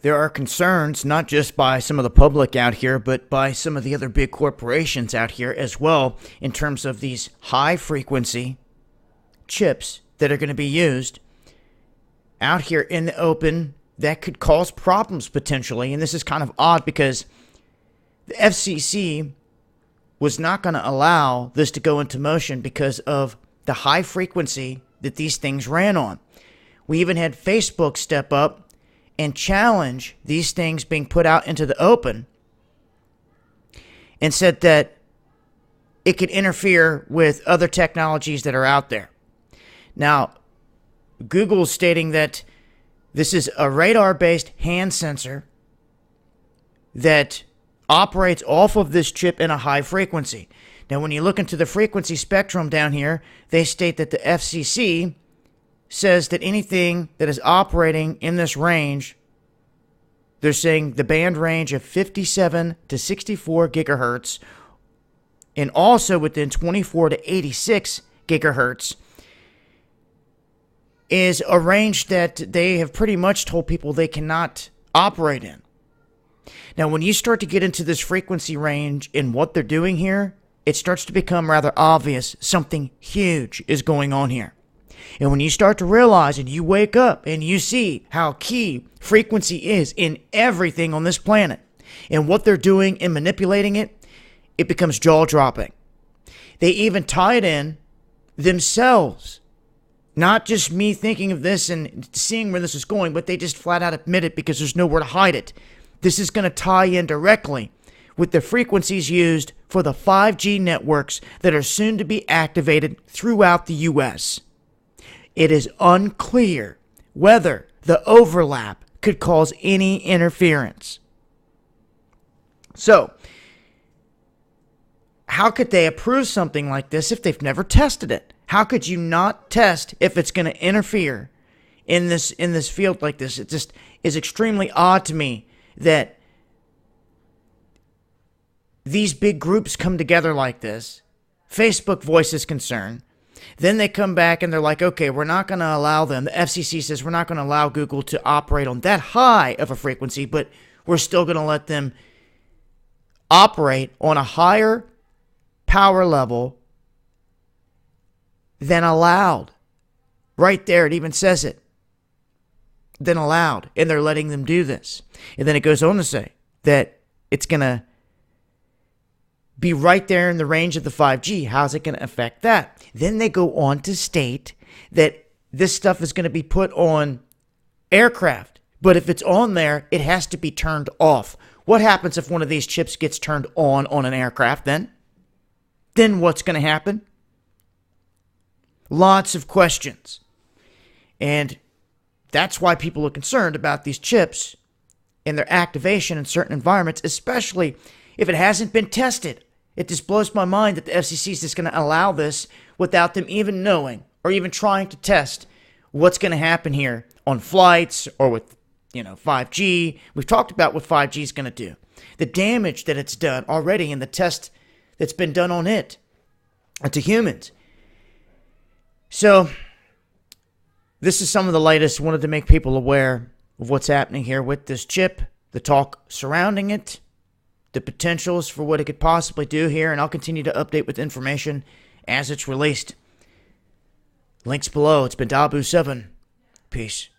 there are concerns not just by some of the public out here, but by some of the other big corporations out here as well, in terms of these high-frequency chips that are going to be used out here in the open that could cause problems potentially. And this is kind of odd because the FCC was not going to allow this to go into motion because of the high frequency that these things ran on. We even had Facebook step up and challenge these things being put out into the open and said that it could interfere with other technologies that are out there. Now, Google's stating that this is a radar-based hand sensor that operates off of this chip in a high frequency. Now, when you look into the frequency spectrum down here, they state that the FCC says that anything that is operating in this range, they're saying the band range of 57 to 64 gigahertz, and also within 24 to 86 gigahertz, is a range that they have pretty much told people they cannot operate in. Now, when you start to get into this frequency range and what they're doing here, it starts to become rather obvious something huge is going on here. And when you start to realize and you wake up and you see how key frequency is in everything on this planet and what they're doing in manipulating it, it becomes jaw-dropping. They even tie it in themselves. Not just me thinking of this and seeing where this is going, but they just flat out admit it because there's nowhere to hide it. This is going to tie in directly with the frequencies used for the 5G networks that are soon to be activated throughout the U.S. It is unclear whether the overlap could cause any interference. So, how could they approve something like this if they've never tested it? How could you not test if it's going to interfere in this field like this? It just is extremely odd to me that these big groups come together like this. Facebook voices concern. Then they come back and they're like, okay, we're not going to allow them. The FCC says we're not going to allow Google to operate on that high of a frequency, but we're still going to let them operate on a higher power level than allowed. Right there, it even says it. Than allowed. And they're letting them do this. And then it goes on to say that it's going to be right there in the range of the 5G. How's it going to affect that? Then they go on to state that this stuff is going to be put on aircraft. But if it's on there, it has to be turned off. What happens if one of these chips gets turned on an aircraft then? Then what's going to happen? Lots of questions. And that's why people are concerned about these chips and their activation in certain environments, especially if it hasn't been tested. It just blows my mind that the FCC is just going to allow this without them even knowing or even trying to test what's going to happen here on flights or with 5G. We've talked about what 5G is going to do. The damage that it's done already in the test that's been done on it to humans. So, this is some of the latest. Wanted to make people aware of what's happening here with this chip, the talk surrounding it, the potentials for what it could possibly do here, and I'll continue to update with information as it's released. Links below. It's been Dabu7. Peace.